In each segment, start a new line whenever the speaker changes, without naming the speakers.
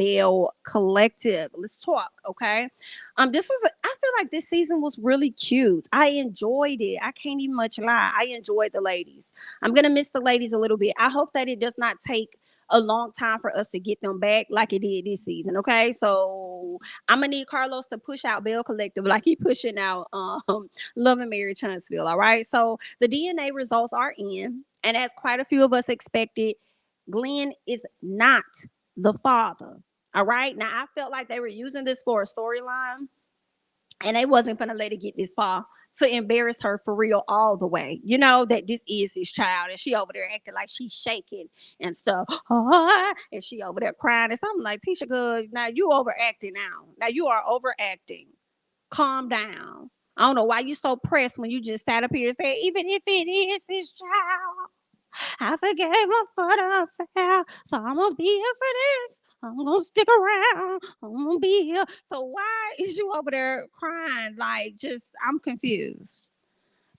Belle Collective. Let's talk, okay? I feel like this season was really cute. I enjoyed it. I can't even much lie. I enjoyed the ladies. I'm gonna miss the ladies a little bit. I hope that it does not take a long time for us to get them back like it did this season. Okay, so I'm gonna need Carlos to push out Bell Collective like he pushing out Love and Mary Huntsville. All right, so the DNA results are in, and as quite a few of us expected, Glenn is not the father. All right, now I felt like they were using this for a storyline, and they wasn't gonna let it get this far to embarrass her for real all the way. You know that this is his child, and she over there acting like she's shaking and stuff, and she over there crying and something like Tisha. Good, now you overacting now. Now you are overacting. Calm down. I don't know why you so pressed when you just sat up here and said, even if it is his child. I forgave her for the affair, so I'm gonna be here for this. I'm gonna stick around. I'm gonna be here. So why is you over there crying? Like, just I'm confused.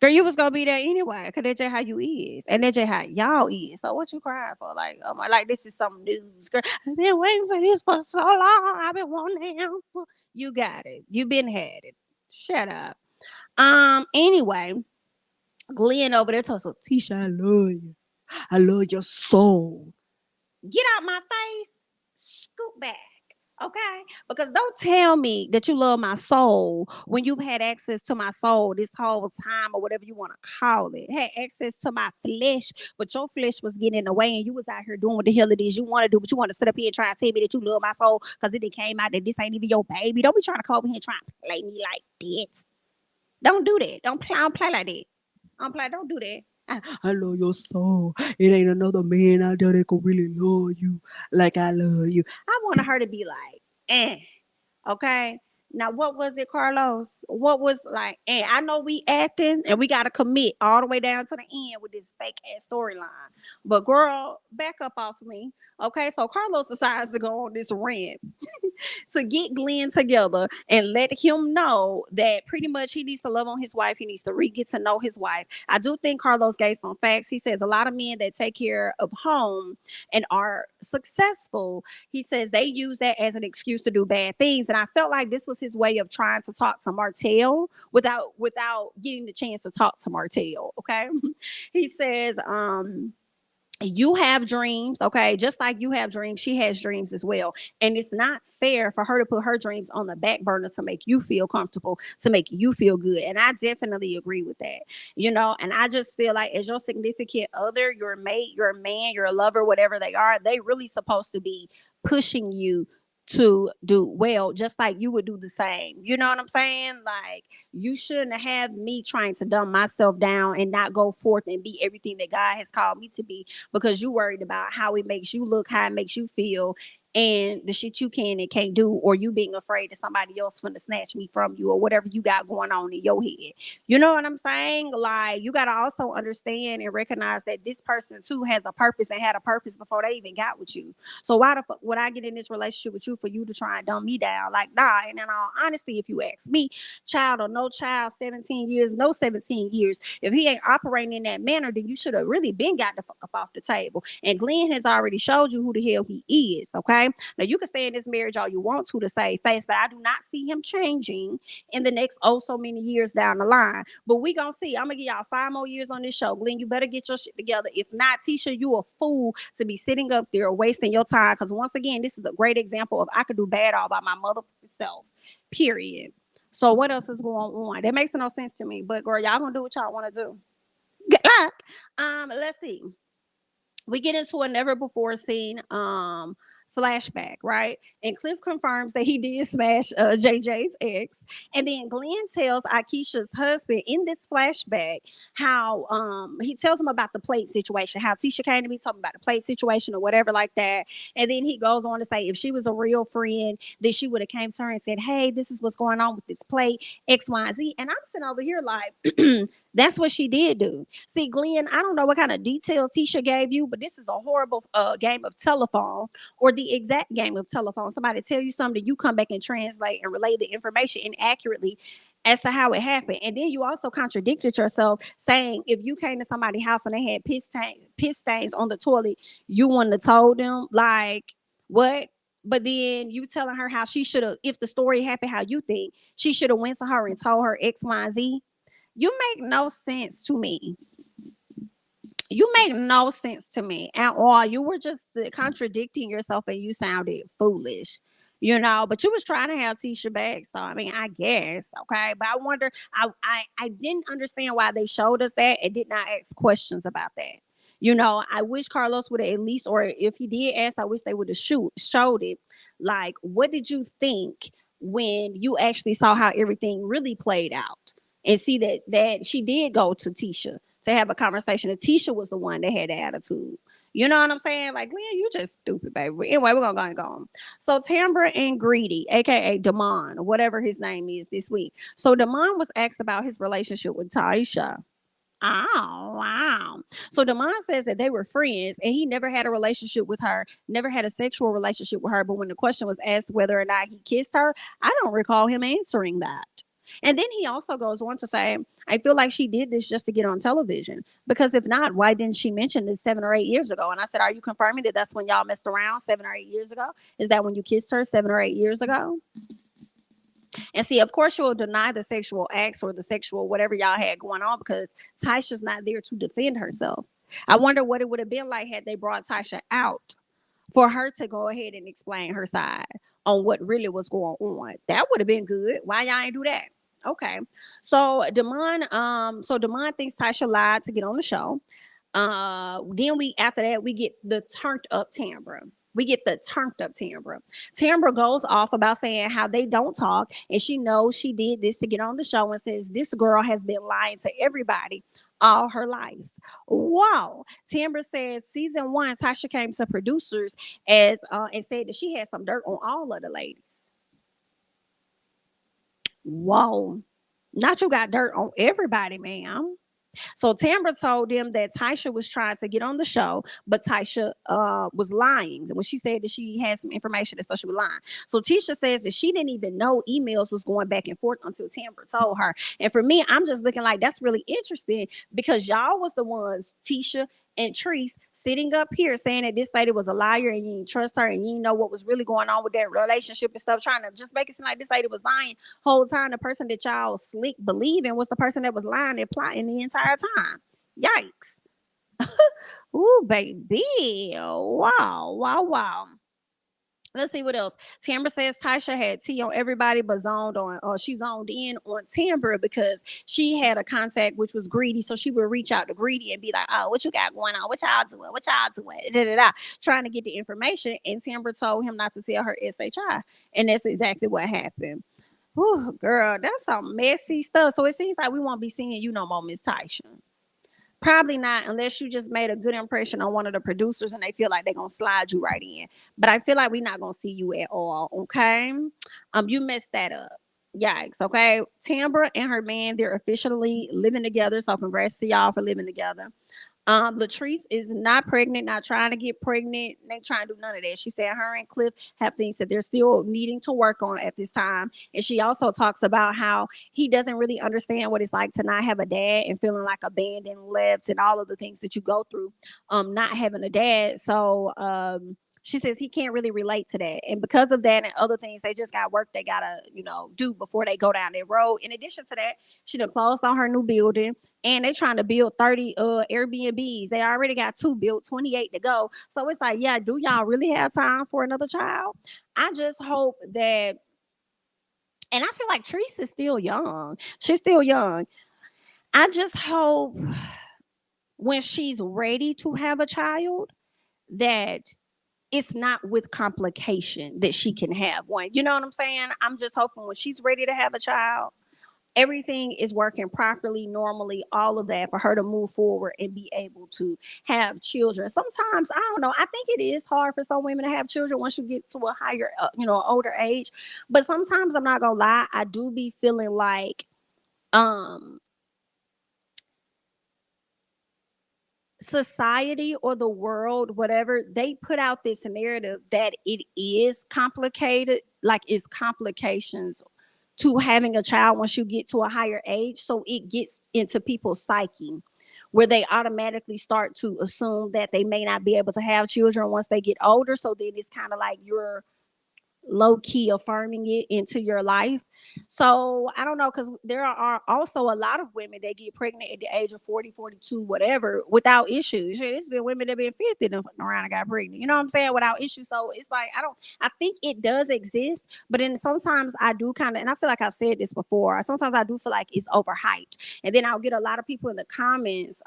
Girl, you was gonna be there anyway, cause that's just how you is, and that's just how y'all is. So what you crying for? Like, oh my, like this is some news, girl. I've been waiting for this for so long. I've been wanting an answer. You got it. You been had it. Shut up. Anyway, Glenn over there told us, Tisha, I love you. I love your soul. Get out my face. Scoot back. Okay? Because don't tell me that you love my soul when you've had access to my soul this whole time or whatever you want to call it. Had access to my flesh, but your flesh was getting in the way and you was out here doing what the hell it is you want to do, but you want to sit up here and try and tell me that you love my soul because it came out that this ain't even your baby. Don't be trying to come over here and try and play me like that. Don't do that. Don't play like that. Don't do that. I love your soul. It ain't another man out there that can really love you like I love you. I wanted her to be like, okay. Now, what was it, Carlos? What was like, I know we acting and we got to commit all the way down to the end with this fake ass storyline. But, girl, back up off of me. Okay, so Carlos decides to go on this rant to get Glenn together and let him know that pretty much he needs to love on his wife. He needs to get to know his wife. I do think Carlos gave some facts. He says a lot of men that take care of home and are successful, he says they use that as an excuse to do bad things. And I felt like this was his way of trying to talk to Martell without getting the chance to talk to Martell. Okay. He says, you have dreams, okay? Just like you have dreams, she has dreams as well. And it's not fair for her to put her dreams on the back burner to make you feel comfortable, to make you feel good. And I definitely agree with that, And I just feel like as your significant other, your mate, your man, your lover, whatever they are, they really supposed to be pushing you to do well, just like you would do the same. You know what I'm saying? Like, you shouldn't have me trying to dumb myself down and not go forth and be everything that God has called me to be because you worried about how it makes you look, how it makes you feel, and the shit you can and can't do, or you being afraid that somebody else finna snatch me from you, or whatever you got going on in your head. You know what I'm saying? Like, you gotta also understand and recognize that this person too has a purpose and had a purpose before they even got with you. So why the fuck would I get in this relationship with you for you to try and dumb me down? Like, nah. And in all honesty, if you ask me, child or no child, 17 years, no 17 years, if he ain't operating in that manner, then you should have really been got the fuck up off the table. And Glenn has already showed you who the hell he is. Okay. Now you can stay in this marriage all you want to save face, but I do not see him changing in the next so many years down the line. But we gonna see. I'm gonna give y'all 5 more years on this show. Glenn, you better get your shit together. If not, Tisha, you a fool to be sitting up there wasting your time. Because once again, this is a great example of I could do bad all by my motherfucking self. Period. So what else is going on? That makes no sense to me. But girl, y'all gonna do what y'all want to do. Good luck. Let's see. We get into a never before seen flashback, right? And Cliff confirms that he did smash JJ's ex. And then Glenn tells Akeisha's husband in this flashback how he tells him about the plate situation, how Tisha came to me talking about the plate situation or whatever like that. And then he goes on to say if she was a real friend, then she would have came to her and said, hey, this is what's going on with this plate, X, Y, and Z. And I'm sitting over here like, that's what she did do. See, Glenn, I don't know what kind of details Tisha gave you, but this is a horrible game of telephone, or the exact game of telephone. Somebody tell you something, you come back and translate and relay the information inaccurately as to how it happened. And then you also contradicted yourself saying if you came to somebody's house and they had piss stains on the toilet, you wouldn't have told them. Like, what? But then you telling her how she should have, if the story happened how you think, she should have went to her and told her X, Y, and Z. You make no sense to me. You make no sense to me at all. You were just contradicting yourself and you sounded foolish, but you was trying to have Tisha back. So I mean, I guess, okay. But I wonder, I didn't understand why they showed us that and did not ask questions about that. I wish Carlos would have at least, or if he did ask, I wish they would have showed it. Like, what did you think when you actually saw how everything really played out? And see that she did go to Tisha to have a conversation. And Tisha was the one that had the attitude. You know what I'm saying? Like, Leah, you just stupid, baby. Anyway, we're gonna go and go on. So Tambra and Greedy, aka Damon, whatever his name is this week. So Damon was asked about his relationship with Taisha. Oh, wow. So Damon says that they were friends and he never had a relationship with her, never had a sexual relationship with her. But when the question was asked whether or not he kissed her, I don't recall him answering that. And then he also goes on to say, I feel like she did this just to get on television. Because if not, why didn't she mention this 7 or 8 years ago? And I said, are you confirming that that's when y'all messed around 7 or 8 years ago? Is that when you kissed her 7 or 8 years ago? And see, of course, you'll deny the sexual acts or the sexual whatever y'all had going on because Tasha's not there to defend herself. I wonder what it would have been like had they brought Tasha out for her to go ahead and explain her side on what really was going on. That would have been good. Why y'all ain't do that? Okay. So Damon thinks Tasha lied to get on the show. Then we after that we get the turned up Tambra. We get the turned up Tambra. Tambra goes off about saying how they don't talk, and she knows she did this to get on the show, and says this girl has been lying to everybody all her life. Wow. Tambra says season one, Tasha came to producers as and said that she had some dirt on all of the ladies. Whoa. Not you got dirt on everybody, ma'am. So Tambra told them that Tasha was trying to get on the show, but Tasha was lying when she said that she had some information and stuff. She was lying. So Tisha says that she didn't even know emails was going back and forth until Tambra told her. And for me, I'm just looking like that's really interesting because y'all was the ones, Tisha and Treese, sitting up here saying that this lady was a liar and you didn't trust her and you didn't know what was really going on with that relationship and stuff, trying to just make it seem like this lady was lying whole time. The person that y'all slick believing was the person that was lying and plotting the entire time. Yikes. Ooh, baby. Wow, wow, wow. Let's see what else. Tambra says Tasha had tea on everybody, but she zoned in on Tambra because she had a contact which was Greedy. So she would reach out to Greedy and be like, "Oh, what you got going on? What y'all doing? What y'all doing?" Da, da, da, trying to get the information. And Tambra told him not to tell her SHI, and that's exactly what happened. Whew, girl, that's some messy stuff. So it seems like we won't be seeing you no more, Miss Tasha. Probably not unless you just made a good impression on one of the producers and they feel like they're gonna slide you right in. But I feel like we're not gonna see you at all, okay? You messed that up. Yikes, okay. Tambra and her man, they're officially living together. So congrats to y'all for living together. Latrice is not pregnant, not trying to get pregnant. They trying to do none of that. She said her and Cliff have things that they're still needing to work on at this time. And she also talks about how he doesn't really understand what it's like to not have a dad and feeling like abandoned, left, and all of the things that you go through, not having a dad. So she says he can't really relate to that. And because of that and other things, they just got work they gotta, do before they go down that road. In addition to that, she done closed on her new building and they trying to build 30 Airbnbs. They already got 2 built, 28 to go. So it's like, yeah, do y'all really have time for another child? I just hope that, and I feel like Teresa is still young. She's still young. I just hope when she's ready to have a child that it's not with complication that she can have one. You know what I'm saying? I'm just hoping when she's ready to have a child, everything is working properly, normally, all of that for her to move forward and be able to have children. Sometimes, I don't know, I think it is hard for some women to have children once you get to a higher, older age. But sometimes, I'm not going to lie, I do be feeling like, society or the world, whatever, they put out this narrative that it is complicated, like it's complications to having a child once you get to a higher age. So it gets into people's psyche where they automatically start to assume that they may not be able to have children once they get older. So then it's kind of like you're low key affirming it into your life. So I don't know, because there are also a lot of women that get pregnant at the age of 40, 42, whatever, without issues. Shit, it's been women that been 50 and fucking around and got pregnant. You know what I'm saying? Without issues. So it's like I think it does exist, but then sometimes I do kind of, and I feel like I've said this before. Sometimes I do feel like it's overhyped, and then I'll get a lot of people in the comments.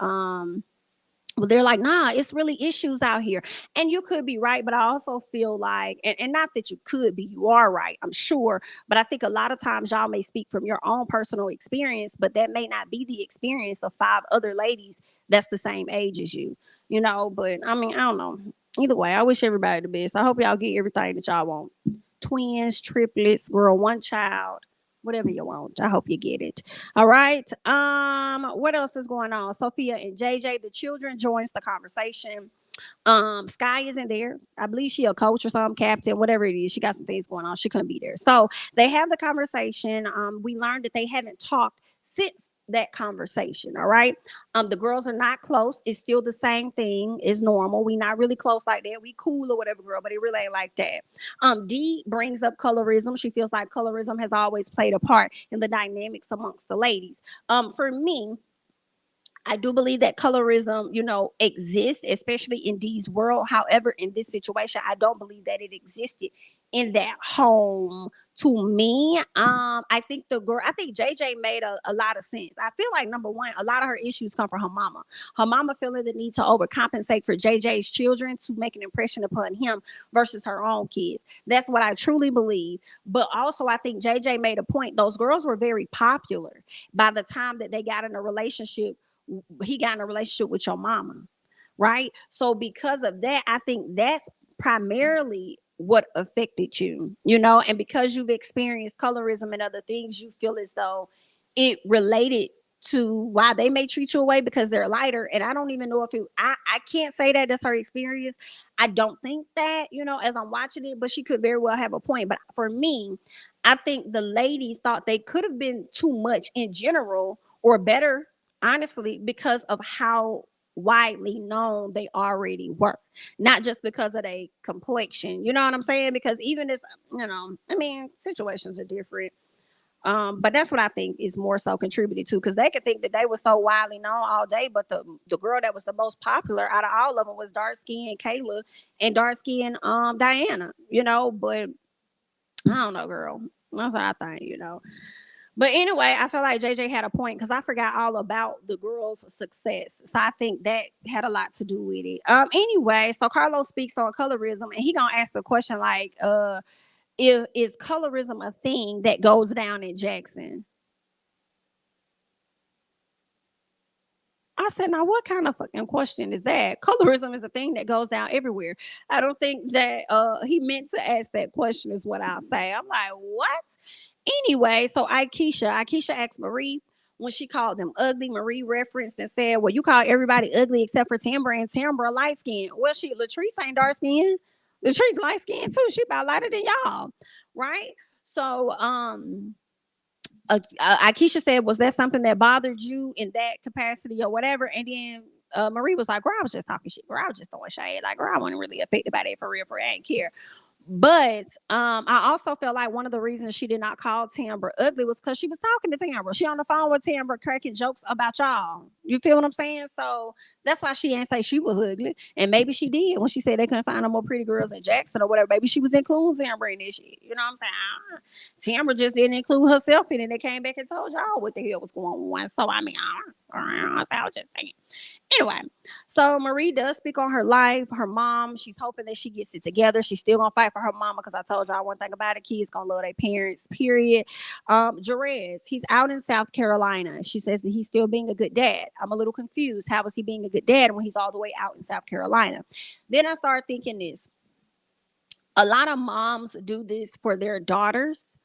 Well, they're like, nah, it's really issues out here. And you could be right, but I also feel like, and not that you could be, you are right, I'm sure. But I think a lot of times y'all may speak from your own personal experience, but that may not be the experience of five other ladies that's the same age as you, you know. But I mean, I don't know. Either way, I wish everybody the best. I hope y'all get everything that y'all want. Twins, triplets, girl, one child, whatever you want. I hope you get it. All right. What else is going on? Sophia and JJ, the children, joins the conversation. Sky isn't there. I believe she a coach or some captain, whatever it is. She got some things going on. She couldn't be there. So they have the conversation. We learned that they haven't talked since that conversation. All right. The girls are not close. It's still the same thing as normal. We not really close like that. We cool or whatever, girl, but it really ain't like that. D brings up colorism. She feels like colorism has always played a part in the dynamics amongst the ladies. For me, I do believe that colorism, exists, especially in Dee's world. However, in this situation, I don't believe that it existed in that home. To me, I think JJ made a lot of sense. I feel like number one, a lot of her issues come from her mama. Her mama feeling the need to overcompensate for JJ's children to make an impression upon him versus her own kids. That's what I truly believe. But also, I think JJ made a point. Those girls were very popular by the time that they got in a relationship. He got in a relationship with your mama, right? So because of that, I think that's primarily what affected you, and because you've experienced colorism and other things, you feel as though it related to why they may treat you away because they're lighter. And I don't even know if I can't say that that's her experience. I don't think that, as I'm watching it, but she could very well have a point. But for me, I think the ladies thought they could have been too much in general or better, honestly, because of how widely known they already were, not just because of their complexion. You know what I'm saying? Because even as I mean, situations are different. But that's what I think is more so contributed to, because they could think that they were so widely known all day, but the girl that was the most popular out of all of them was dark skinned Kayla and dark skinned Diana. But I don't know, girl. That's what I think. But anyway, I feel like JJ had a point because I forgot all about the girls' success. So I think that had a lot to do with it. Anyway, so Carlos speaks on colorism and he gonna ask the question like, if is colorism a thing that goes down in Jackson? I said, now what kind of fucking question is that? Colorism is a thing that goes down everywhere. I don't think that he meant to ask that question, is what I'll say. I'm like, what? Anyway, so Akeisha asked Marie when she called them ugly. Marie referenced and said, well, you call everybody ugly except for Timber, and Timber light skinned. Well, Latrice ain't dark skinned. Latrice light skinned too. She about lighter than y'all, right? So Akeisha said, was that something that bothered you in that capacity or whatever? And then Marie was like, girl, I was just talking shit. Girl, I was just throwing shade. Like, girl, I wasn't really affected by that for real. I ain't care. But I also felt like one of the reasons she did not call Timber ugly was because she was talking to Timber. She on the phone with Timber cracking jokes about y'all. You feel what I'm saying? So that's why she didn't say she was ugly. And maybe she did when she said they couldn't find no more pretty girls in Jackson or whatever. Maybe she was including Timber in this shit. You know what I'm saying? Timber just didn't include herself in it. They came back and told y'all what the hell was going on. So I mean, I was just saying. Anyway, so Marie does speak on her life, her mom. She's hoping that she gets it together. She's still gonna fight for her mama because I told y'all one thing about it: kids gonna love their parents. Period. Jerez, he's out in South Carolina. She says that he's still being a good dad. I'm a little confused. How is he being a good dad when he's all the way out in South Carolina? Then I started thinking this: a lot of moms do this for their daughters.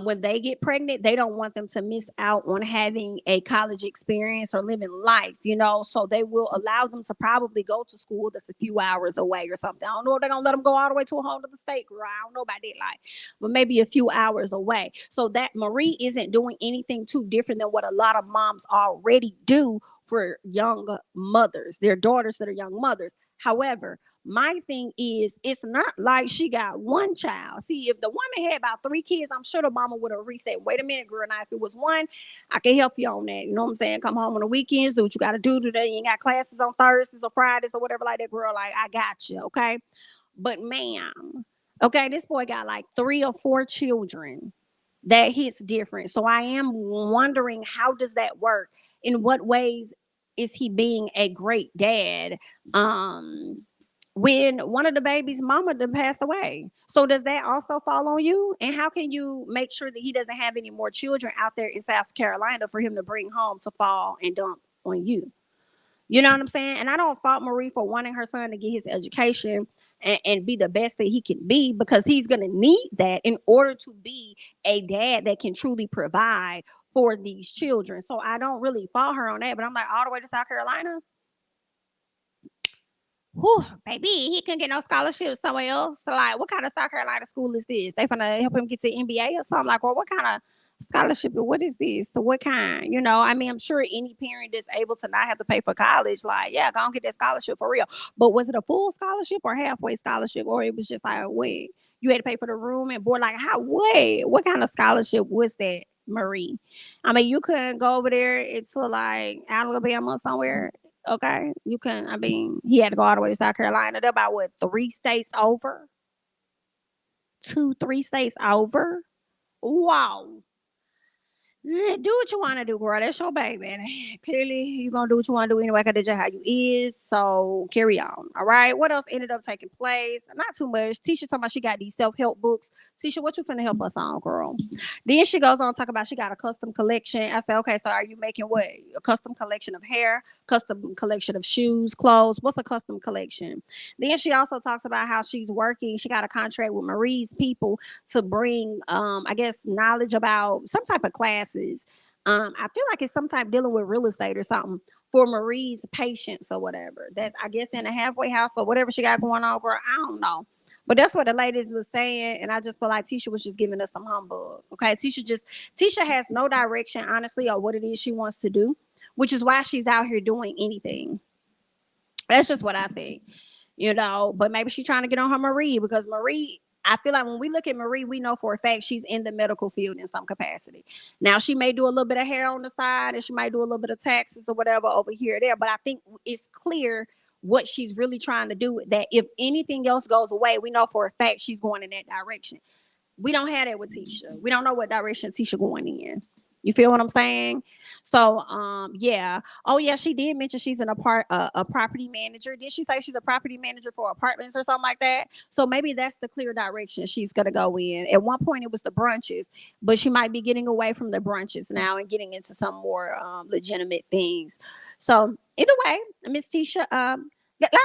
When they get pregnant, they don't want them to miss out on having a college experience or living life. So they will allow them to probably go to school that's a few hours away or something. I don't know if they're going to let them go all the way to a whole other state, girl. I don't know about that life, but maybe a few hours away. So that Marie isn't doing anything too different than what a lot of moms already do for young mothers, their daughters that are young mothers. However, my thing is, it's not like she got one child. See, if the woman had about 3 kids, I'm sure the mama would have reached that. Wait a minute, girl. Now, if it was one, I can help you on that. You know what I'm saying? Come home on the weekends, do what you got to do today. You ain't got classes on Thursdays or Fridays or whatever like that, girl. Like, I got you, okay? But, ma'am, okay, this boy got like 3 or 4 children. That hits different. So I am wondering, how does that work? In what ways is he being a great dad? When one of the babies' mama done passed away. So does that also fall on you? And how can you make sure that he doesn't have any more children out there in South Carolina for him to bring home to fall and dump on you? You know what I'm saying? And I don't fault Marie for wanting her son to get his education and be the best that he can be, because he's going to need that in order to be a dad that can truly provide for these children. So I don't really fault her on that. But I'm like, all the way to South Carolina? Whew, baby, he couldn't get no scholarship somewhere else. So like, what kind of South Carolina school is this? They finna help him get to NBA or something? Like, well, what kind of scholarship? What is this? So what kind? You know, I mean, I'm sure any parent that's able to not have to pay for college, like, yeah, go and get that scholarship for real. But was it a full scholarship or halfway scholarship, or it was just like, wait, you had to pay for the room and board? Like, how? Wait, what kind of scholarship was that, Marie? I mean, you couldn't go over there into like Alabama somewhere. Okay, you can. I mean, he had to go all the way to South Carolina. They're about what, 3 states over, 3 states over. Wow. Do what you want to do, girl. That's your baby. And clearly, you're going to do what you want to do anyway, because that's just how you is. So carry on. All right. What else ended up taking place? Not too much. Tisha talking about she got these self-help books. Tisha, what you finna help us on, girl? Then she goes on to talk about she got a custom collection. I said, okay, so are you making what? A custom collection of hair, custom collection of shoes, clothes? What's a custom collection? Then she also talks about how she's working. She got a contract with Marie's people to bring, I guess, knowledge about some type of classes. I feel like it's some type dealing with real estate or something for Marie's patients or whatever. That, I guess, in a halfway house or whatever she got going on, girl. I don't know. But that's what the ladies was saying, and I just feel like Tisha was just giving us some humbug. Okay, Tisha has no direction, honestly, on what it is she wants to do, which is why she's out here doing anything. That's just what I think, But maybe she's trying to get on her Marie, because Marie, I feel like when we look at Marie, we know for a fact she's in the medical field in some capacity. Now, she may do a little bit of hair on the side, and she might do a little bit of taxes or whatever over here or there. But I think it's clear what she's really trying to do. That if anything else goes away, we know for a fact she's going in that direction. We don't have that with Tisha. We don't know what direction Tisha going in. You feel what I'm saying? So, yeah. Oh, yeah. She did mention she's a property manager. Did she say she's a property manager for apartments or something like that? So maybe that's the clear direction she's gonna go in. At one point, it was the brunches, but she might be getting away from the brunches now and getting into some more legitimate things. So either way, Miss Tisha, good luck.